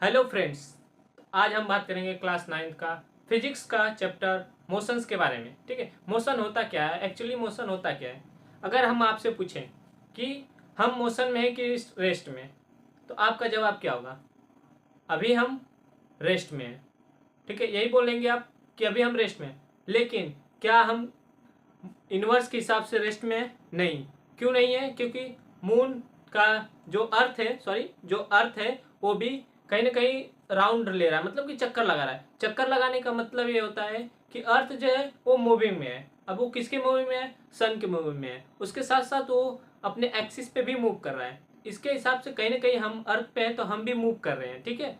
Hello friends. आज हम बात करेंगे क्लास 9 का फिजिक्स का चैप्टर मोशंस के बारे में। ठीक है, मोशन होता क्या है, एक्चुअली मोशन होता क्या है। अगर हम आपसे पूछें कि हम मोशन में हैं कि रेस्ट में, तो आपका जवाब क्या होगा? अभी हम रेस्ट में हैं। ठीक है, यही बोलेंगे आप कि अभी हम रेस्ट में हैं। लेकिन क्या हम यूनिवर्स के हिसाब से रेस्ट में है? नहीं। क्यों नहीं है? क्योंकि मून का जो अर्थ है, जो अर्थ है वो भी कहीं ना कहीं राउंड ले रहा है, मतलब कि चक्कर लगा रहा है। चक्कर लगाने का मतलब ये होता है कि अर्थ जो है वो मूविंग में है। अब वो किसके मूविंग में है? सन के मूविंग में है। उसके साथ साथ वो अपने एक्सिस पे भी मूव कर रहा है। इसके हिसाब से कहीं ना कहीं हम अर्थ पे हैं तो हम भी मूव कर रहे हैं। ठीक है,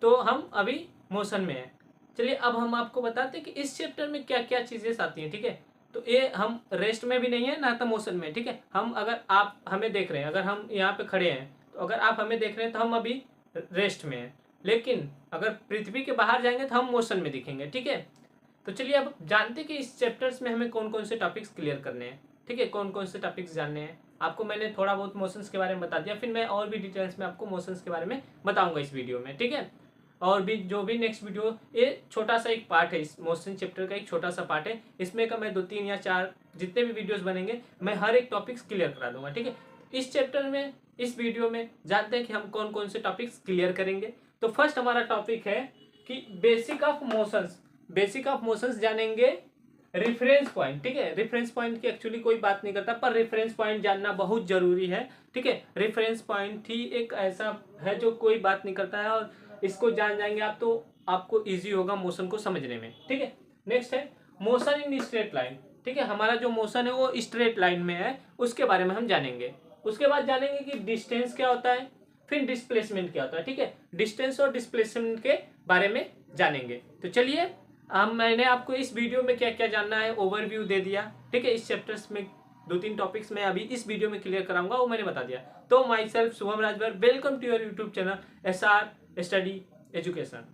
तो हम अभी मोशन में हैं। चलिए अब हम आपको बताते हैं कि इस चैप्टर में क्या क्या चीज़ें आती हैं। ठीक है, तो ये हम रेस्ट में भी नहीं है ना तो मोशन में। ठीक है, हम अगर आप हमें देख रहे हैं, अगर हम यहाँ पे खड़े हैं तो अगर आप हमें देख रहे हैं तो हम अभी रेस्ट में हैं। लेकिन अगर पृथ्वी के बाहर जाएंगे तो हम मोशन में दिखेंगे। ठीक है, तो चलिए अब जानते हैं कि इस चैप्टर्स में हमें कौन कौन से टॉपिक्स क्लियर करने हैं। ठीक है, कौन कौन से टॉपिक्स जानने हैं। आपको मैंने थोड़ा बहुत मोशंस के बारे में बता दिया, फिर मैं और भी डिटेल्स में आपको मोशंस के बारे में बताऊंगा इस वीडियो में। ठीक है, और भी जो भी नेक्स्ट वीडियो, ये छोटा सा एक पार्ट है, इस मोशन चैप्टर का एक छोटा सा पार्ट है। इसमें का मैं 2 3 या 4 जितने भी वीडियोस बनेंगे मैं हर एक टॉपिक्स क्लियर करा दूंगा। ठीक है, इस चैप्टर में, इस वीडियो में जानते हैं कि हम कौन कौन से टॉपिक्स क्लियर करेंगे। तो फर्स्ट हमारा टॉपिक है कि basic of motions. Basic of motions जानेंगे। रेफरेंस पॉइंट, ठीक है, रेफरेंस पॉइंट की एक्चुअली कोई बात नहीं करता, पर रेफरेंस पॉइंट जानना बहुत जरूरी है। ठीक है, रेफरेंस पॉइंट ही एक ऐसा है जो कोई बात नहीं करता है, और इसको जान जाएंगे आप तो आपको इजी होगा मोशन को समझने में। ठीक है, नेक्स्ट है मोशन इन स्ट्रेट लाइन। ठीक है, हमारा जो मोशन है वो स्ट्रेट लाइन में है, उसके बारे में हम जानेंगे। उसके बाद जानेंगे कि डिस्टेंस क्या होता है, फिर डिस्प्लेसमेंट क्या होता है। ठीक है, डिस्टेंस और डिस्प्लेसमेंट के बारे में जानेंगे। तो चलिए, हम मैंने आपको इस वीडियो में क्या क्या जानना है ओवरव्यू दे दिया। ठीक है, इस चैप्टर्स में 2 3 टॉपिक्स मैं अभी इस वीडियो में क्लियर कराऊंगा, वो मैंने बता दिया। तो myself Shubham Rajbhar, welcome to your YouTube channel SR study education.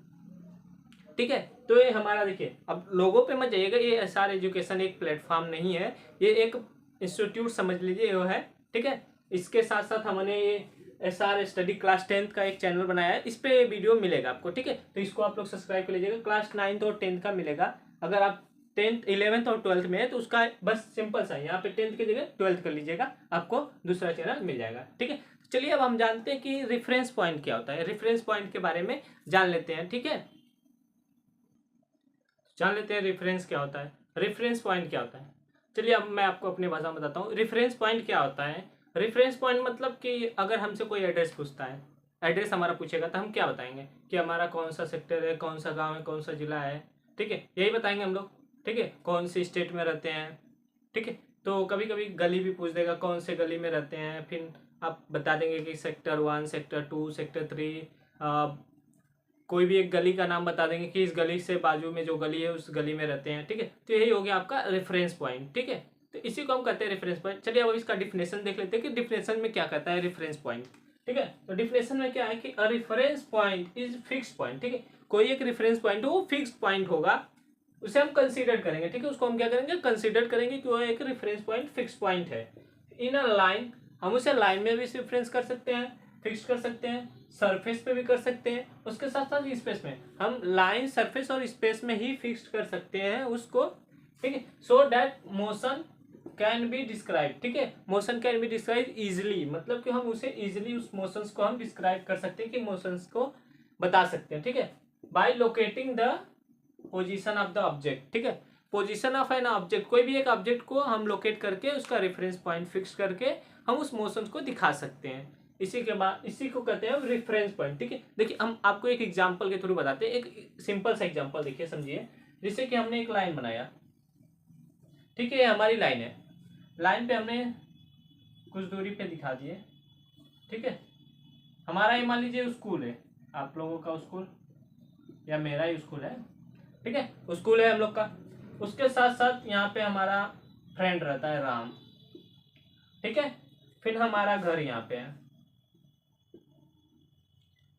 ठीक है, तो ये हमारा देखिए, अब लोगों पे मत जाइएगा, ये SR एजुकेशन एक प्लेटफॉर्म नहीं है, ये एक इंस्टीट्यूट समझ लीजिए वो है। ठीक है, इसके साथ साथ हमने ये SR स्टडी क्लास 10th का एक चैनल बनाया है, इस पे वीडियो मिलेगा आपको। ठीक है, तो इसको आप लोग सब्सक्राइब कर लीजिएगा। क्लास 9th और 10th का मिलेगा। अगर आप 10th 11th और 12th में है तो उसका बस सिंपल सा यहाँ पे 10th की जगह 12th कर लीजिएगा, आपको दूसरा चैनल मिल जाएगा। ठीक है, चलिए अब हम जानते हैं कि रेफरेंस पॉइंट क्या होता है। रेफरेंस पॉइंट के बारे में जान लेते हैं। ठीक है, जान लेते हैं रेफरेंस क्या होता है, रेफरेंस पॉइंट क्या होता है। चलिए अब मैं आपको अपनी भाषा में बताता हूँ रेफरेंस पॉइंट क्या होता है। रेफरेंस पॉइंट मतलब कि अगर हमसे कोई एड्रेस पूछता है, एड्रेस हमारा पूछेगा तो हम क्या बताएंगे कि हमारा कौन सा सेक्टर है, कौन सा गांव है, कौन सा जिला है। ठीक है, यही बताएंगे हम लोग। ठीक है, कौन सी स्टेट में रहते हैं। ठीक है, तो कभी कभी गली भी पूछ देगा, कौन से गली में रहते हैं, फिर आप बता देंगे कि सेक्टर 1, सेक्टर 2, सेक्टर 3, कोई भी एक गली का नाम बता देंगे कि इस गली से बाजू में जो गली है उस गली में रहते हैं। ठीक है, तो यही हो गया आपका रेफरेंस पॉइंट। ठीक है, तो इसी को हम कहते हैं रेफरेंस पॉइंट। चलिए अब इसका डिफिनेशन देख लेते हैं कि डिफिनेशन में क्या कहता है रेफरेंस पॉइंट। ठीक है, तो डिफिनेशन में क्या है कि a reference point is fix point. ठीक है, कोई एक रेफरेंस पॉइंट हो वो फिक्स पॉइंट होगा, उसे हम कंसीडर करेंगे। ठीक है, उसको हम क्या करेंगे, कंसीडर करेंगे कि वो एक रेफरेंस पॉइंट फिक्स पॉइंट है। इन अ लाइन, हम उसे लाइन में भी रेफरेंस कर सकते हैं, फिक्स कर सकते हैं, सरफेस पे भी कर सकते हैं, उसके साथ साथ स्पेस में। हम लाइन, सरफेस और स्पेस में ही फिक्स कर सकते हैं उसको। ठीक है, so that motion can be describe. ठीक है, motion can be describe easily, मतलब कि हम उसे इजिली उस मोशंस को हम डिस्क्राइब कर सकते हैं, कि मोशंस को बता सकते हैं। ठीक है, by locating the position of the object. ठीक है, पोजीशन ऑफ एन ऑब्जेक्ट, कोई भी एक ऑब्जेक्ट को हम लोकेट करके उसका रेफरेंस पॉइंट फिक्स करके हम उस मोशन को दिखा सकते हैं। इसी के बाद इसी को कहते हैं रेफरेंस पॉइंट। ठीक है, देखिए हम आपको एक एग्जांपल के थ्रू बताते हैं, एक सिंपल सा एग्जांपल देखिए, समझिए। जैसे कि हमने एक लाइन बनाया। ठीक है, ये हमारी लाइन है, लाइन पे हमने कुछ दूरी पे दिखा दिए। ठीक है, हमारा ये मान लीजिए स्कूल है, आप लोगों का स्कूल या मेरा ही स्कूल है। ठीक है, स्कूल है हम लोग का। उसके साथ साथ यहाँ पे हमारा फ्रेंड रहता है राम। ठीक है, फिर हमारा घर यहाँ पे है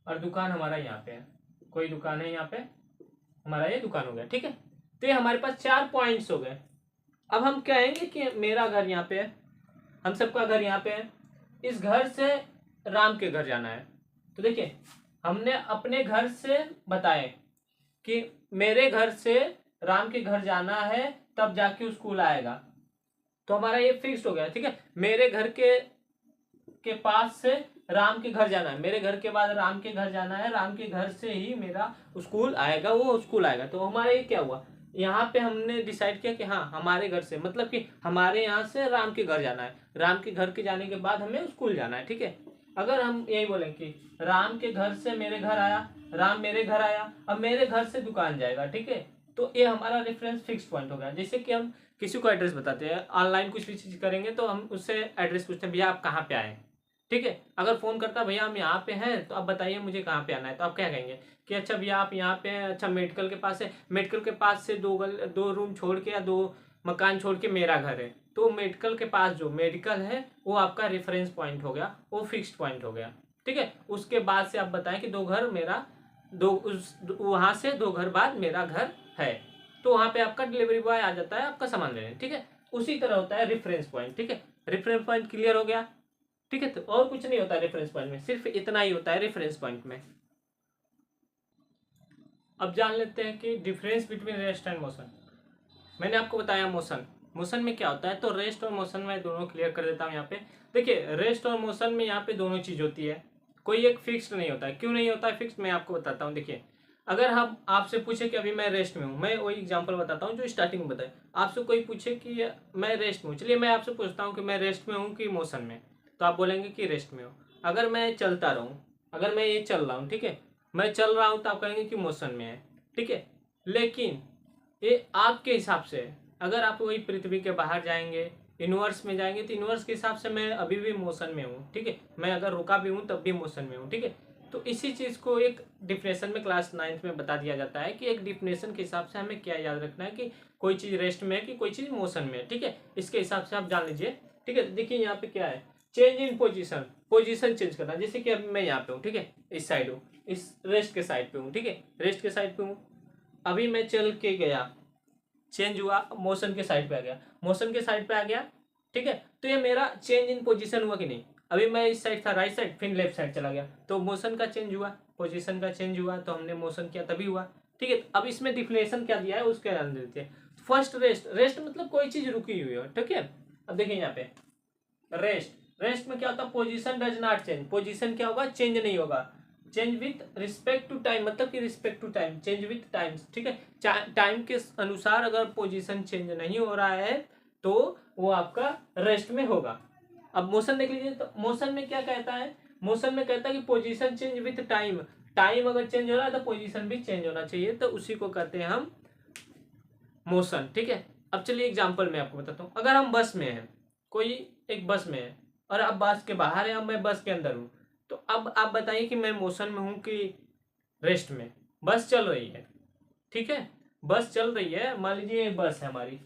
और दुकान हमारा यहाँ पे है, कोई दुकान है यहाँ पे, हमारा ये दुकान हो गया। ठीक है, तो ये हमारे पास 4 पॉइंट्स हो गए। अब हम कहेंगे कि मेरा घर यहाँ पे है, हम सबका घर यहाँ पे है, इस घर से राम के घर जाना है। तो देखिए हमने अपने घर से बताए कि मेरे घर से राम के घर जाना है, तब जाके स्कूल आएगा, तो हमारा ये फिक्स्ड हो गया। ठीक है, मेरे घर के पास से राम के घर जाना है, मेरे घर के बाद राम के घर जाना है, राम के घर से ही मेरा स्कूल आएगा, वो स्कूल आएगा। तो हमारा ये क्या हुआ, यहाँ पे हमने डिसाइड किया कि हाँ हमारे घर से, मतलब कि हमारे यहाँ से राम के घर जाना है, राम के घर के जाने के बाद हमें स्कूल जाना है। ठीक है, अगर हम यही बोलें कि राम के घर से मेरे घर आया, राम मेरे घर आया, अब मेरे घर से दुकान जाएगा। ठीक है, तो ये हमारा रेफरेंस फिक्स पॉइंट हो गया। जैसे कि हम किसी को एड्रेस बताते हैं, ऑनलाइन कुछ भी चीज करेंगे तो हम उससे एड्रेस पूछते हैं, भैया आप कहाँ पे आए। ठीक है, अगर फोन करता भैया हम यहाँ पे हैं, तो आप बताइए मुझे कहाँ पे आना है, तो आप क्या कहेंगे कि अच्छा भैया आप यहाँ पे हैं, अच्छा मेडिकल के पास है, मेडिकल के पास से दो रूम छोड़ के या दो मकान छोड़ के मेरा घर है, तो मेडिकल के पास जो मेडिकल है वो आपका रेफरेंस पॉइंट हो गया, वो फिक्स्ड पॉइंट हो गया। ठीक है, उसके बाद से आप बताएं कि दो घर मेरा, दो उस वहां से दो घर बाद मेरा घर है, तो वहां पे आपका डिलीवरी बॉय आ जाता है आपका सामान लेने। ठीक है, उसी तरह होता है रेफरेंस पॉइंट। ठीक है, रेफरेंस पॉइंट क्लियर हो गया। ठीक है, तो और कुछ नहीं होता रेफरेंस पॉइंट में, सिर्फ इतना ही होता है रेफरेंस पॉइंट में। अब जान लेते हैं कि difference between rest and motion. मैंने आपको बताया मोशन, मोशन में क्या होता है, तो रेस्ट और मोशन में दोनों क्लियर कर देता हूँ यहाँ पे। देखिए रेस्ट और मोशन में यहाँ पे दोनों चीज होती है, कोई एक फिक्स्ड नहीं होता है। क्यों नहीं होता है फिक्स्ड, मैं आपको बताता हूँ। देखिए अगर हम आपसे पूछे कि अभी मैं रेस्ट में हूँ, मैं वही एग्जांपल बताता हूँ जो स्टार्टिंग में बताया। आपसे कोई पूछे कि मैं रेस्ट में हूँ, चलिए मैं आपसे पूछता हूँ कि मैं रेस्ट में हूँ कि मोशन में, तो आप बोलेंगे कि रेस्ट में हूँ। अगर मैं चलता रहूँ, अगर मैं ये चल रहा हूँ, ठीक है, मैं चल रहा हूँ, तो आप कहेंगे कि मोशन में है। ठीक है, लेकिन ये आपके हिसाब से है। अगर आप वही पृथ्वी के बाहर जाएंगे, यूनिवर्स में जाएंगे, तो यूनिवर्स के हिसाब से मैं अभी भी मोशन में हूँ। ठीक है, मैं अगर रुका भी हूँ तब भी मोशन में हूँ। ठीक है, तो इसी चीज को एक डिफिनेशन में क्लास 9th में बता दिया जाता है कि एक डिफिनेशन के हिसाब से हमें क्या याद रखना है कि कोई चीज रेस्ट में है कि कोई चीज मोशन में है। ठीक है, इसके हिसाब से आप जान लीजिए। ठीक है, देखिए यहाँ पे क्या है, change in position, position change करना। जैसे कि अब मैं यहाँ पे हूँ, ठीक है, इस साइड हूँ, इस रेस्ट के साइड पे हूँ। ठीक है, रेस्ट के साइड पे हूँ, अभी मैं चल के गया, चेंज हुआ, मोशन के साइड पे आ गया, मोशन के साइड पे आ गया। ठीक है, तो ये मेरा चेंज इन पोजीशन हुआ कि नहीं। अभी मैं इस साइड था राइट साइड, फिर लेफ्ट साइड चला गया, तो मोशन का चेंज हुआ, पोजीशन का चेंज हुआ, तो हमने मोशन किया तभी हुआ। ठीक है, अब इसमें डिफिनेशन क्या दिया है उसके ध्यान देते हैं। फर्स्ट रेस्ट, रेस्ट मतलब कोई चीज रुकी हुई है। ठीक है, अब देखिए यहाँ पे रेस्ट, रेस्ट में क्या होता है, position does not change, position क्या होगा, चेंज नहीं होगा। Change with respect to time, मतलब कि respect to time, change with times. ठीक है, टाइम के अनुसार अगर पोजीशन चेंज नहीं हो रहा है तो वो आपका रेस्ट में होगा। अब मोशन देख लीजिए, तो मोशन में क्या कहता है, मोशन में कहता है कि position change with time, time अगर चेंज हो रहा है तो पोजीशन भी चेंज होना चाहिए, तो उसी को कहते हैं हम मोशन। ठीक है, अब चलिए एग्जांपल मैं आपको बताता हूँ। अगर हम बस में हैं, कोई एक बस में है और अब बस के बाहर है, अब मैं बस के अंदर हूँ, तो अब आप बताइए कि मैं मोशन में हूँ कि रेस्ट में। बस चल रही है, ठीक है, बस चल रही है, मान लीजिए ये बस है हमारी,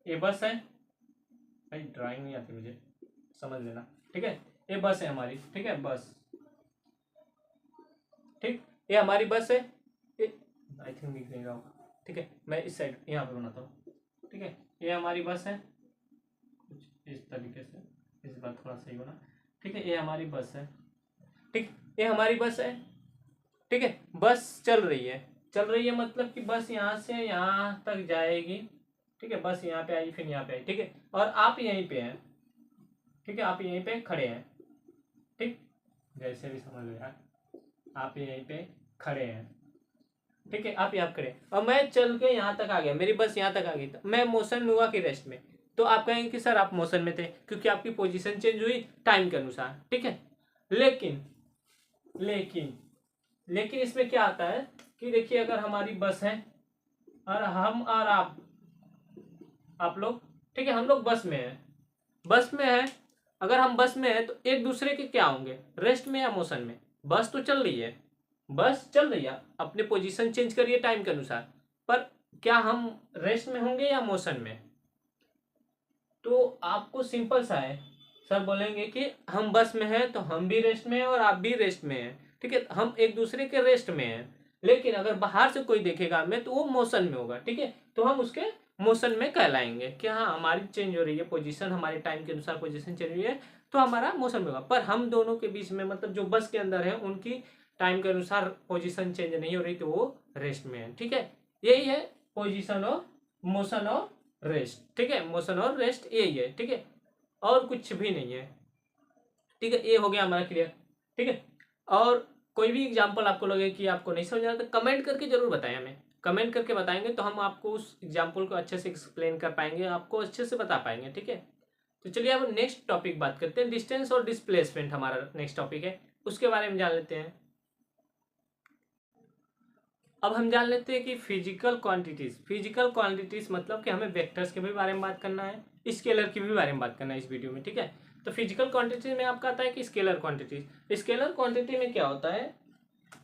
ये बस है, भाई ड्राइंग नहीं आती मुझे, समझ लेना। ठीक है, ये बस है हमारी, ठीक है, बस, ठीक, ये हमारी बस है, आई थिंक दिख नहीं रहा होगा। ठीक है, मैं इस साइड यहाँ पे बनाता हूँ। ठीक है, ये हमारी बस है, कुछ इस तरीके से, इस बार थोड़ा सही होना। ठीक है, ये हमारी बस है, ठीक, ये हमारी बस है। ठीक है, बस चल रही है, चल रही है मतलब कि बस यहाँ से यहाँ तक जाएगी। ठीक है, बस यहाँ पे आई, फिर यहाँ पे आई। ठीक है, और आप यहीं पे हैं। ठीक है, आप यहीं पे खड़े हैं। ठीक, जैसे भी समझ लो यार, आप यहीं पे खड़े हैं। ठीक है, आप यहाँ खड़े हैं और मैं चल के यहाँ तक आ गया, मेरी बस यहाँ तक आ गई, तो मैं मोशन में हुआ कि रेस्ट में, तो आप कहेंगे कि सर आप मोशन में थे क्योंकि आपकी पोजीशन चेंज हुई टाइम के अनुसार। ठीक है, लेकिन लेकिन लेकिन इसमें क्या आता है कि देखिए अगर हमारी बस है और हम और आप लोग, ठीक है, हम लोग बस में हैं, बस में है, अगर हम बस में है तो एक दूसरे के क्या होंगे, रेस्ट में या मोशन में। बस तो चल रही है, बस चल रही है, अपने पोजीशन चेंज करिए टाइम के अनुसार, पर क्या हम रेस्ट में होंगे या मोशन में। तो आपको सिंपल सा है, सर बोलेंगे कि हम बस में हैं तो हम भी रेस्ट में हैं और आप भी रेस्ट में हैं। ठीक है, हम एक दूसरे के रेस्ट में हैं, लेकिन अगर बाहर से कोई देखेगा हमें तो वो मोशन में होगा। ठीक है, तो हम उसके मोशन में कहलाएंगे कि हाँ हमारी चेंज हो रही है पोजीशन, हमारे टाइम के अनुसार पोजीशन चल रही है, तो हमारा मोशन में होगा। पर हम दोनों के बीच में, मतलब जो बस के अंदर है उनकी टाइम के अनुसार पोजीशन चेंज नहीं हो रही तो वो रेस्ट में है। ठीक है, यही है पोजीशन और मोशन और रेस्ट। ठीक है, मोशन और रेस्ट यही है। ठीक है, और कुछ भी नहीं है। ठीक है, ये हो गया हमारा क्लियर। ठीक है, और कोई भी एग्जाम्पल आपको लगे कि आपको नहीं समझ आ रहा तो कमेंट करके जरूर बताएं हमें। कमेंट करके बताएंगे तो हम आपको उस एग्जाम्पल को अच्छे से एक्सप्लेन कर पाएंगे, आपको अच्छे से बता पाएंगे। ठीक है, तो चलिए अब नेक्स्ट टॉपिक बात करते हैं। डिस्टेंस और डिस्प्लेसमेंट हमारा नेक्स्ट टॉपिक है, उसके बारे में जान लेते हैं। अब हम जान लेते हैं कि फिजिकल क्वांटिटीज मतलब कि हमें वेक्टर्स के भी बारे में बात करना है, स्केलर की भी बारे में बात करना है इस वीडियो में। ठीक है, तो फिजिकल क्वांटिटीज में आपका आता है कि स्केलर क्वांटिटीज। स्केलर क्वांटिटी में क्या होता है,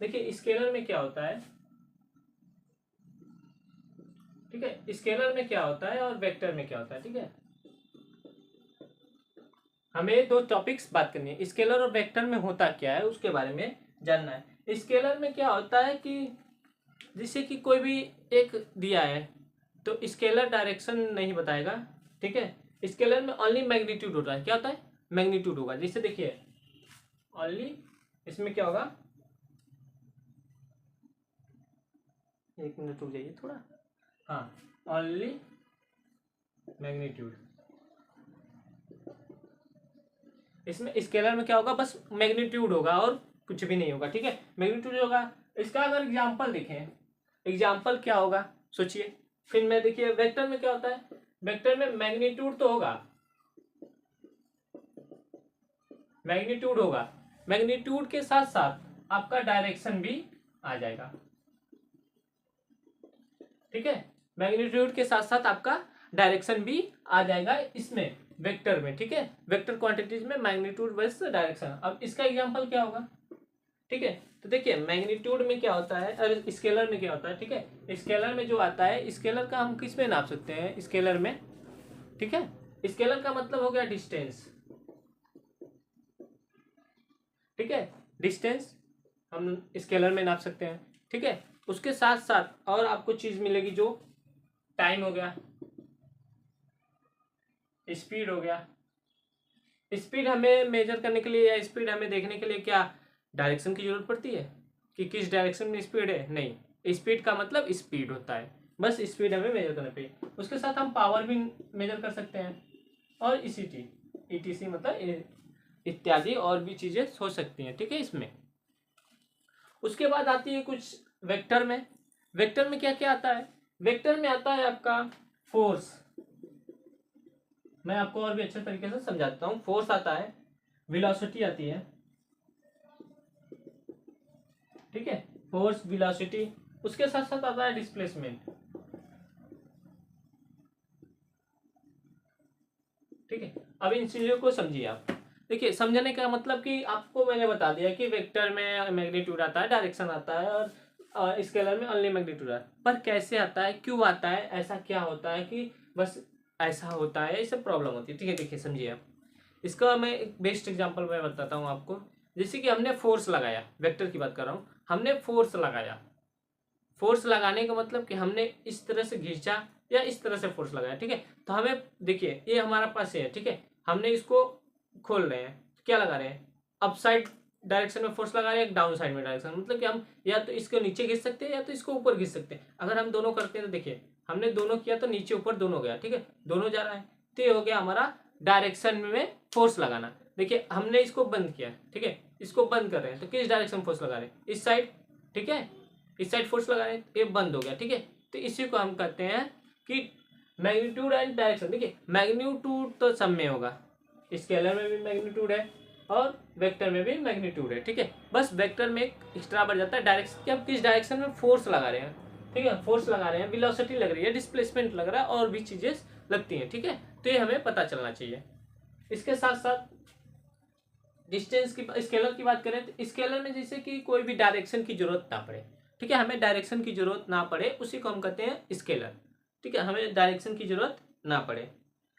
देखिए स्केलर में क्या होता है। ठीक है, स्केलर में क्या होता है और वेक्टर में क्या होता है। ठीक है, हमें दो टॉपिक्स बात करनी है, स्केलर और वेक्टर में होता क्या है उसके बारे में जानना है। स्केलर में क्या होता है कि जैसे कि कोई भी एक दिया है तो स्केलर डायरेक्शन नहीं बताएगा। ठीक है, स्केलर में ओनली मैग्नीट्यूड होता है। क्या होता है, मैग्नीट्यूड होगा। जैसे देखिए ओनली, इसमें क्या होगा, एक मिनट रुक जाइए थोड़ा, हाँ, ओनली मैग्नीट्यूड। इसमें स्केलर में क्या होगा, बस मैग्नीट्यूड होगा और कुछ भी नहीं होगा। ठीक है, मैग्नीट्यूड होगा। इसका अगर एग्जांपल देखें, एग्जाम्पल क्या होगा सोचिए। फिर में देखिए वेक्टर में क्या होता है, वेक्टर में मैग्नीट्यूड तो होगा, मैग्नीट्यूड होगा, मैग्नीट्यूड के साथ साथ आपका डायरेक्शन भी आ जाएगा। ठीक है, मैग्नीट्यूड के साथ साथ आपका डायरेक्शन भी आ जाएगा इसमें वेक्टर में। ठीक है, वेक्टर क्वांटिटीज में मैग्नीट्यूड वर्सेस डायरेक्शन। अब इसका एग्जांपल क्या होगा। ठीक है, तो देखिए मैग्नीट्यूड में क्या होता है और स्केलर में क्या होता है। ठीक है, स्केलर में जो आता है, स्केलर का हम किस में नाप सकते हैं, स्केलर में। ठीक है, स्केलर का मतलब हो गया डिस्टेंस। ठीक है, डिस्टेंस हम स्केलर में नाप सकते हैं। ठीक है, उसके साथ साथ और आपको चीज मिलेगी जो टाइम हो गया, स्पीड हो गया। स्पीड हमें मेजर करने के लिए या स्पीड हमें देखने के लिए क्या डायरेक्शन की जरूरत पड़ती है कि किस डायरेक्शन में स्पीड है, नहीं। स्पीड का मतलब स्पीड होता है, बस स्पीड हमें मेजर करना चाहिए। उसके साथ हम पावर भी मेजर कर सकते हैं और ईटीसी मतलब इत्यादि और भी चीजें हो सकती हैं। ठीक है, इसमें उसके बाद आती है कुछ वेक्टर में। वेक्टर में क्या क्या आता है, वेक्टर में आता है आपका फोर्स। मैं आपको और भी अच्छे तरीके से समझाता हूँ। फोर्स आता है, वेलोसिटी आती है। ठीक है, फोर्स, वेलोसिटी, उसके साथ साथ आता है डिस्प्लेसमेंट। ठीक है, अब इन चीजों को समझिए आप। देखिए समझने का मतलब कि आपको मैंने बता दिया कि वेक्टर में मैग्नीट्यूड आता है, डायरेक्शन आता है और स्केलर में ओनली मैग्नीट्यूड आता है। पर कैसे आता है, क्यों आता है, ऐसा क्या होता है कि बस ऐसा होता है, ये सब प्रॉब्लम होती है। ठीक है, देखिए समझिए आप। इसका मैं एक बेस्ट एग्जांपल मैं बताता हूँ आपको। जैसे कि हमने फोर्स लगाया, वेक्टर की बात कर रहा हूँ, हमने फोर्स लगाया। फोर्स लगाने का मतलब कि हमने इस तरह से खींचा या इस तरह से फोर्स लगाया। ठीक है, तो हमें देखिए ये हमारा पास है। ठीक है, हमने इसको खोल रहे हैं, क्या लगा रहे हैं, अप साइड डायरेक्शन में फोर्स लगा रहे हैं, डाउन साइड में डायरेक्शन, मतलब कि हम या तो इसको नीचे खींच सकते हैं या तो इसको ऊपर खींच सकते हैं। अगर हम दोनों करते हैं तो देखिए हमने दोनों किया तो नीचे ऊपर दोनों गया। ठीक है, दोनों जा रहा है, तो ये हो गया हमारा डायरेक्शन में फोर्स लगाना। देखिए हमने इसको बंद किया। ठीक है, इसको बंद कर रहे हैं तो किस डायरेक्शन फोर्स लगा रहे हैं, इस साइड। ठीक है, इस साइड फोर्स लगा रहे हैं, ये बंद हो गया। ठीक है, तो इसी को हम कहते हैं कि मैग्नीट्यूड एंड डायरेक्शन। देखिए मैग्नीट्यूड तो सब में होगा, स्केलर में भी मैग्नीट्यूड है और वेक्टर में भी मैग्नीट्यूड है। ठीक है, बस वेक्टर में एक एक्स्ट्रा बढ़ जाता है डायरेक्शन, कि हम किस डायरेक्शन में फोर्स लगा रहे हैं। ठीक है, फोर्स लगा रहे हैं, वेलोसिटी लग रही है, डिस्प्लेसमेंट लग रहा है और भी चीजें लगती हैं। ठीक है, तो ये हमें पता चलना चाहिए। इसके साथ साथ डिस्टेंस की, स्केलर की बात करें तो स्केलर में जैसे कि कोई भी डायरेक्शन की जरूरत ना पड़े। ठीक है, हमें डायरेक्शन की जरूरत ना पड़े उसी को हम कहते हैं स्केलर। ठीक है, हमें डायरेक्शन की जरूरत ना पड़े।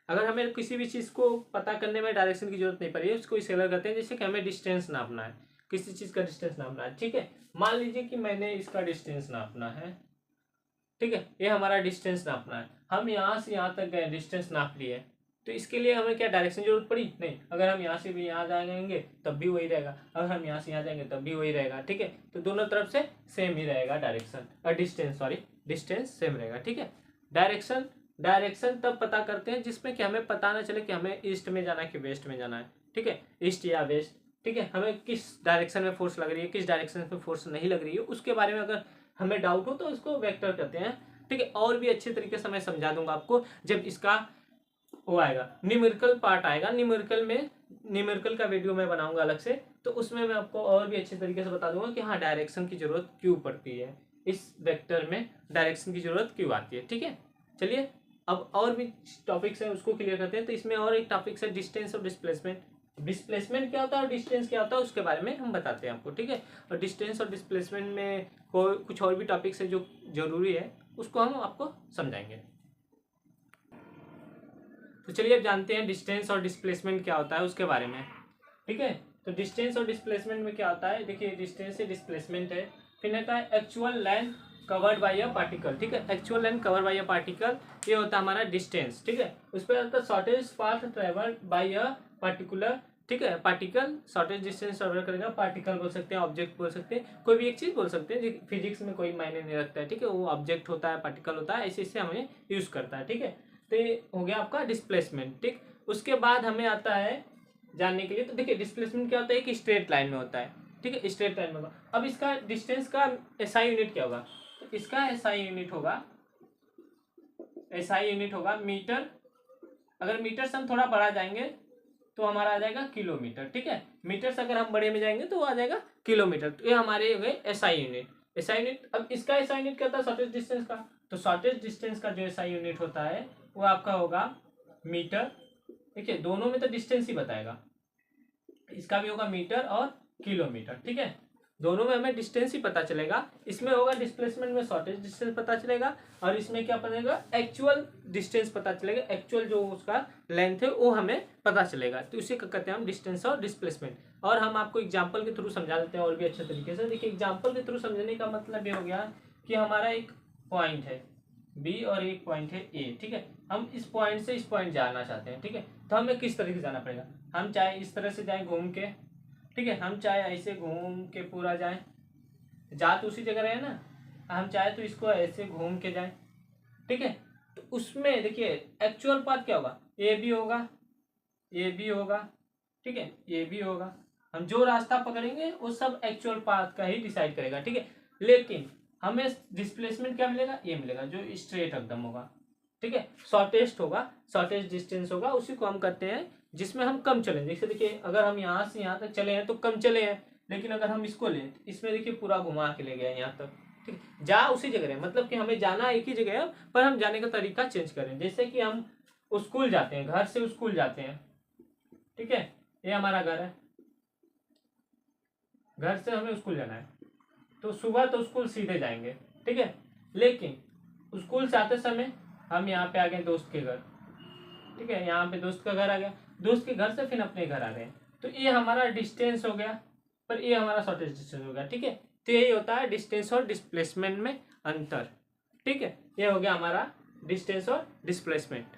अगर हमें किसी भी चीज़ को पता करने में डायरेक्शन की जरूरत नहीं पड़ी है उसको स्केलर कहते हैं। जैसे कि हमें डिस्टेंस नापना है, किसी चीज़ का डिस्टेंस नापना है। ठीक है, मान लीजिए कि मैंने इसका डिस्टेंस नापना है। ठीक है, ये हमारा डिस्टेंस नापना है, हम यहाँ से यहाँ तक गए, डिस्टेंस नाप लिए। तो इसके लिए हमें क्या डायरेक्शन जरूरत पड़ी नहीं। अगर हम यहाँ से भी यहाँ जाएंगे तब भी वही रहेगा, अगर हम यहाँ से यहाँ जाएंगे तब भी वही रहेगा, ठीक है। तो दोनों तरफ से सेम ही रहेगा डायरेक्शन, डिस्टेंस सेम रहेगा, ठीक है। डायरेक्शन तब पता करते हैं जिसमें कि हमें पता ना चले कि हमें ईस्ट में जाना है कि वेस्ट में जाना है, ठीक है, ईस्ट या वेस्ट, ठीक है। हमें किस डायरेक्शन में फोर्स लग रही है, किस डायरेक्शन में फोर्स नहीं लग रही है, उसके बारे में अगर हमें डाउट हो तो उसको वेक्टर कहते हैं, ठीक है। और भी अच्छे तरीके से मैं समझा दूंगा आपको जब इसका वो आएगा, न्यूमेरिकल पार्ट आएगा, न्यूमेरिकल का वीडियो मैं बनाऊंगा अलग से, तो उसमें मैं आपको और भी अच्छे तरीके से बता दूंगा कि हाँ डायरेक्शन की जरूरत क्यों पड़ती है, इस वेक्टर में डायरेक्शन की जरूरत क्यों आती है, ठीक है। चलिए अब और भी टॉपिक्स हैं उसको क्लियर करते हैं। तो इसमें और एक टॉपिक्स है डिस्टेंस और डिस्प्लेसमेंट। डिस्प्लेसमेंट क्या होता है और डिस्टेंस क्या होता है उसके बारे में हम बताते हैं आपको, ठीक है। और डिस्टेंस और डिस्प्लेसमेंट में कुछ और भी टॉपिक्स है जो जरूरी है, उसको हम आपको समझाएंगे। तो चलिए अब जानते हैं डिस्टेंस और डिस्प्लेसमेंट क्या होता है उसके बारे में, ठीक है। तो डिस्टेंस और डिस्प्लेसमेंट में क्या होता है, देखिए डिस्टेंस से डिस्प्लेसमेंट है, फिर कहता है actual length covered by a particle, ठीक है। Actual length covered by a particle, ये होता है हमारा डिस्टेंस, ठीक है। उस पर आता है shortage path travelled by a particular, ठीक है। पार्टिकल शॉर्टेज डिस्टेंस ट्रेवल करेगा, पार्टिकल बोल सकते हैं, ऑब्जेक्ट बोल सकते हैं, कोई भी एक चीज बोल सकते हैं, फिजिक्स में कोई मायने नहीं रखता है, ठीक है। वो ऑब्जेक्ट होता है, पार्टिकल होता है, ऐसे ऐसे हमें यूज करता है, ठीक है। तो ये हो गया आपका डिस्प्लेसमेंट, ठीक। उसके बाद हमें आता है जानने के लिए, तो देखिए डिस्प्लेसमेंट क्या होता है कि स्ट्रेट लाइन में होता है, ठीक है, स्ट्रेट लाइन में होगा। अब इसका डिस्टेंस का एसआई यूनिट क्या होगा, तो इसका एसआई यूनिट होगा मीटर। अगर मीटर से हम थोड़ा बढ़ा जाएंगे तो हमारा आ जाएगा किलोमीटर, ठीक है। मीटर से अगर हम बड़े में जाएंगे तो आ जाएगा किलोमीटर। तो ये हमारे हो गए एसआई यूनिट। अब इसका एसआई यूनिट क्या होता है शॉर्टेज डिस्टेंस का, तो शॉर्टेज डिस्टेंस का जो एसआई यूनिट होता है वो आपका होगा मीटर, ठीक है। दोनों में तो डिस्टेंस ही बताएगा, इसका भी होगा मीटर और किलोमीटर, ठीक है। दोनों में हमें डिस्टेंस ही पता चलेगा। इसमें होगा डिस्प्लेसमेंट में शॉर्टेज डिस्टेंस पता चलेगा, और इसमें क्या पता चलेगा एक्चुअल डिस्टेंस पता चलेगा, एक्चुअल जो उसका लेंथ है वो हमें पता चलेगा। तो इसे कहते हैं हम डिस्टेंस और डिस्प्लेसमेंट। और हम आपको एग्जाम्पल के थ्रू समझा देते हैं और भी अच्छे तरीके से। देखिए एग्जाम्पल के थ्रू समझने का मतलब ये हो गया कि हमारा एक पॉइंट है बी और एक पॉइंट है ए, ठीक है। हम इस पॉइंट से इस पॉइंट जाना चाहते हैं, ठीक है। तो हमें किस तरीके से जाना पड़ेगा, हम चाहे इस तरह से जाएं घूम के, ठीक है, हम चाहे ऐसे घूम के पूरा जाएं, जा तो उसी जगह रहे ना, हम चाहे तो इसको ऐसे घूम के जाएं, ठीक है। तो उसमें देखिए एक्चुअल पाथ क्या होगा, ए बी होगा, ठीक है, ए बी होगा। हम जो रास्ता पकड़ेंगे वो सब एक्चुअल पाथ का ही डिसाइड करेगा, ठीक है। लेकिन हमें डिस्प्लेसमेंट क्या मिलेगा, ये मिलेगा जो स्ट्रेट एकदम होगा, ठीक है। शॉर्टेस्ट डिस्टेंस होगा, उसी को हम कहते हैं जिसमें हम कम चलें। जैसे देखिए अगर हम यहाँ से यहाँ तक चले हैं तो कम चले हैं, लेकिन अगर हम इसको लें तो इसमें देखिए पूरा घुमा के ले गए यहाँ तक, ठीक है। जा उसी जगह है, मतलब कि हमें जाना एक ही जगह है पर हम जाने का तरीका चेंज करें। जैसे कि हम स्कूल जाते हैं, घर से स्कूल जाते हैं, ठीक है, ये हमारा घर है, घर से हमें स्कूल जाना है, तो सुबह तो स्कूल सीधे जाएंगे, ठीक है। लेकिन स्कूल से आते समय हम यहाँ पे आ गए दोस्त के घर, ठीक है, यहाँ पे दोस्त का घर आ गया, दोस्त के घर से फिर अपने घर आ रहे हैं, तो ये हमारा डिस्टेंस हो गया, पर ये हमारा शॉर्टेज डिस्टेंस हो गया, ठीक है। तो यही होता है डिस्टेंस और डिस्प्लेसमेंट में अंतर, ठीक है। ये हो गया हमारा डिस्टेंस और डिस्प्लेसमेंट।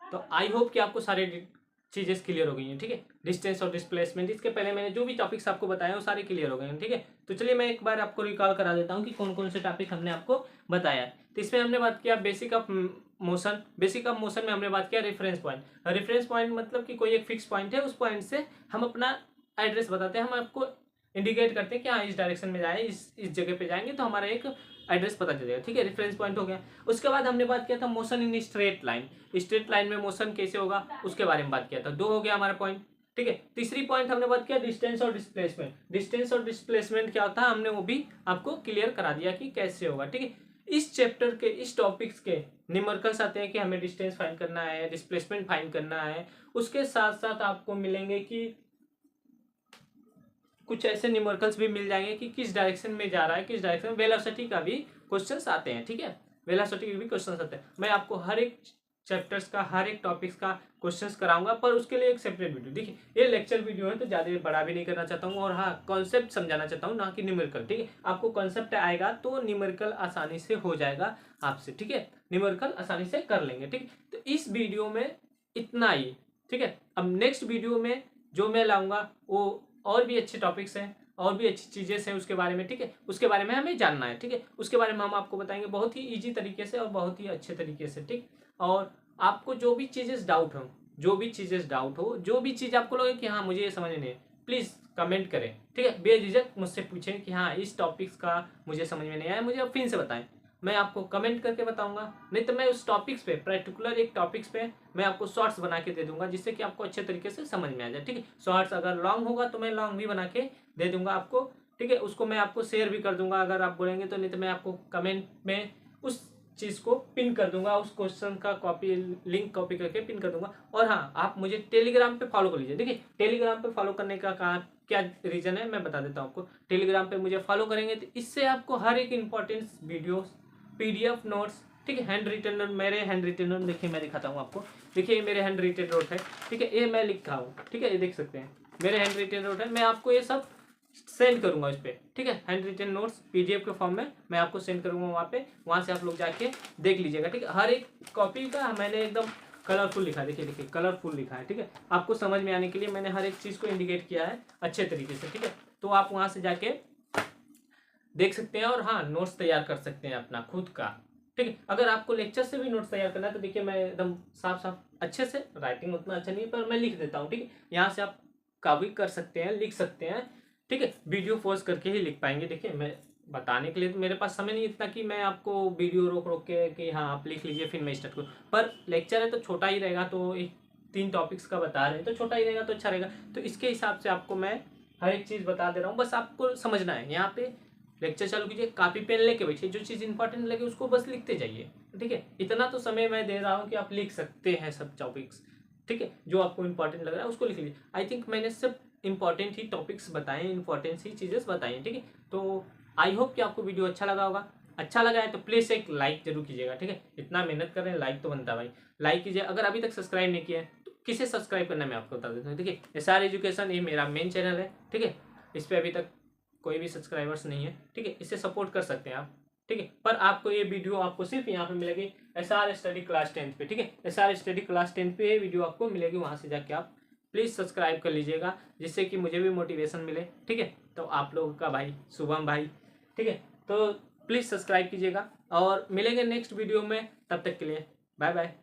तो आई होप कि आपको सारे चीजें क्लियर हो गई हैं, ठीक है। डिस्टेंस और डिस्प्लेसमेंट, इसके पहले मैंने जो भी टॉपिक्स आपको बताए वो सारे क्लियर हो गए हैं, ठीक है। तो चलिए मैं एक बार आपको रिकॉल करा देता हूँ कि कौन कौन से टॉपिक हमने आपको बताया। तो इसमें हमने बात किया बेसिक ऑफ मोशन में हमने बात किया रेफरेंस पॉइंट मतलब कि कोई एक फिक्स पॉइंट है, उस पॉइंट से हम अपना एड्रेस बताते हैं, हम आपको इंडिकेट करते हैं कि हाँ इस डायरेक्शन में जाए, इस जगह पे जाएंगे तो हमारा एक एड्रेस पता चलेगा, ठीक है। रेफरेंस पॉइंट हो गया। उसके बाद हमने बात किया था मोशन इन स्ट्रेट लाइन में मोशन कैसे होगा उसके बारे में बात किया था। 2 हो गया हमारा पॉइंट, ठीक है। तीसरी पॉइंट हमने बात किया डिस्टेंस और डिस्प्लेसमेंट क्या होता है, हमने वो भी आपको क्लियर करा दिया कि कैसे होगा, ठीक है। इस चैप्टर के इस टॉपिक्स के न्यूमेरिकल्स आते हैं कि हमें डिस्टेंस फाइंड करना है, डिस्प्लेसमेंट फाइंड करना है। उसके साथ साथ आपको मिलेंगे कि कुछ ऐसे न्यूमेरिकल्स भी मिल जाएंगे कि किस डायरेक्शन में जा रहा है, किस डायरेक्शन में, वेलोसिटी का भी क्वेश्चंस आते हैं, ठीक है। वेलोसिटी के भी क्वेश्चंस आते हैं। मैं आपको हर एक चैप्टर्स का, हर एक टॉपिक्स का क्वेश्चंस कराऊंगा, पर उसके लिए एक सेपरेट वीडियो। देखिए ये लेक्चर वीडियो है तो ज़्यादा बड़ा भी नहीं करना चाहता हूँ, और हाँ कॉन्सेप्ट समझाना चाहता हूँ, ना कि न्यूमेरिकल, ठीक है। आपको कॉन्सेप्ट आएगा तो न्यूमेरिकल आसानी से हो जाएगा आपसे, ठीक है। न्यूमेरिकल आसानी से कर लेंगे। ठीक, तो इस वीडियो में इतना ही। ठीक है, अब नेक्स्ट वीडियो में जो मैं लाऊंगा वो और भी अच्छे टॉपिक्स हैं, और भी अच्छी चीज़ें हैं उसके बारे में। ठीक है, उसके बारे में हमें जानना है। ठीक है, उसके बारे में हम आपको बताएंगे बहुत ही ईजी तरीके से और बहुत ही अच्छे तरीके से। ठीक, और आपको जो भी चीज़ें डाउट हो, जो भी चीज़ आपको लगे कि हाँ मुझे ये समझ नहीं है, प्लीज़ कमेंट करें। ठीक है, बेझिझक मुझसे पूछें कि हाँ इस टॉपिक्स का मुझे समझ में नहीं आया, मुझे अब फिर से बताएं, मैं आपको कमेंट करके बताऊंगा। नहीं तो मैं उस टॉपिक्स पे, पर्टिकुलर एक टॉपिक्स पे मैं आपको शॉर्ट्स बना के दे दूंगा, जिससे कि आपको अच्छे तरीके से समझ में आ जाए। ठीक है, शॉर्ट्स अगर लॉन्ग होगा तो मैं लॉन्ग भी बना के दे दूंगा आपको। ठीक है, उसको मैं आपको शेयर भी कर दूंगा अगर आप बोलेंगे तो, नहीं तो मैं आपको कमेंट में उस चीज़ को पिन कर दूंगा, उस क्वेश्चन का कॉपी लिंक कॉपी करके पिन कर दूंगा। और हाँ, आप मुझे टेलीग्राम पे फॉलो कर लीजिए। देखिए, टेलीग्राम पे फॉलो करने का क्या रीज़न है मैं बता देता हूँ आपको। टेलीग्राम पे मुझे फॉलो करेंगे तो इससे आपको हर एक इंपॉर्टेंट वीडियोस, पीडीएफ नोट्स, ठीक है, हैंड रिटन नोट, मेरे हैंड रिटन नोट देखिए मैं दिखाता हूँ आपको। देखिए ये मेरे हैंड रिटन नोट है। ठीक है, ये मैं लिखा हूँ। ठीक है, ये देख सकते हैं मेरे हैंड रिटन नोट है। मैं आपको ये सब सेंड करूंगा इस पर। ठीक है, हैंड रिटन नोट्स पीडीएफ के फॉर्म में मैं आपको सेंड करूंगा वहाँ से आप लोग जाके देख लीजिएगा। ठीक है, हर एक कॉपी का मैंने एकदम कलरफुल लिखा है। देखिए कलरफुल लिखा है। ठीक है, आपको समझ में आने के लिए मैंने हर एक चीज़ को इंडिकेट किया है अच्छे तरीके से। ठीक है, तो आप वहाँ से जाके देख सकते हैं और हाँ नोट्स तैयार कर सकते हैं अपना खुद का। ठीक है, अगर आपको लेक्चर से भी नोट्स तैयार करना है तो देखिए मैं एकदम साफ साफ अच्छे से, राइटिंग उतना अच्छा नहीं है पर मैं लिख देता हूँ। ठीक है, यहाँ से आप कॉपी कर सकते हैं, लिख सकते हैं। ठीक है, वीडियो पॉज करके ही लिख पाएंगे। देखिए मैं बताने के लिए तो मेरे पास समय नहीं इतना कि मैं आपको वीडियो रोक रोक के कि हाँ आप लिख लीजिए फिर मैं स्टार्ट करूँ, पर लेक्चर है तो छोटा ही रहेगा, तो एक 3 टॉपिक्स का बता रहे हैं तो छोटा ही रहेगा तो अच्छा रहेगा। तो इसके हिसाब से आपको मैं हर एक चीज़ बता दे रहा हूँ, बस आपको समझना है। यहाँ पे लेक्चर चालू कीजिए, कॉपी पेन लेके बैठिए, जो चीज़ इंपॉर्टेंट लगे उसको बस लिखते जाइए। ठीक है, इतना तो समय मैं दे रहा हूँ कि आप लिख सकते हैं सब टॉपिक्स। ठीक है, जो आपको इंपॉर्टेंट लग रहा है उसको लिख लीजिए। आई थिंक मैंने सिर्फ इंपॉर्टेंट ही टॉपिक्स बताए, इंपॉर्टेंट ही चीज़ें बताई हैं। ठीक है, तो आई होप कि आपको वीडियो अच्छा लगा होगा। अच्छा लगा है तो प्लीज़ एक लाइक जरूर कीजिएगा। ठीक है, इतना मेहनत कर रहे हैं, लाइक तो बनता है भाई, लाइक कीजिए। अगर अभी तक सब्सक्राइब नहीं किया है तो किसे सब्सक्राइब करना है मैं आपको बता देता हूँ। देखिए एसआर एजुकेशन ये मेरा मेन चैनल है। ठीक है, इस पर अभी तक कोई भी सब्सक्राइबर्स नहीं है। ठीक है, इससे सपोर्ट कर सकते हैं आप। ठीक है, पर आपको ये वीडियो आपको सिर्फ यहाँ पे मिलेगी एसआर स्टडी क्लास 10 पे। ठीक है, एसआर स्टडी क्लास 10 पे ये वीडियो आपको मिलेगी, वहाँ से जाके आप प्लीज़ सब्सक्राइब कर लीजिएगा, जिससे कि मुझे भी मोटिवेशन मिले। ठीक है, तो आप लोगों का भाई शुभम भाई। ठीक है, तो प्लीज़ सब्सक्राइब कीजिएगा और मिलेंगे नेक्स्ट वीडियो में, तब तक के लिए बाय बाय।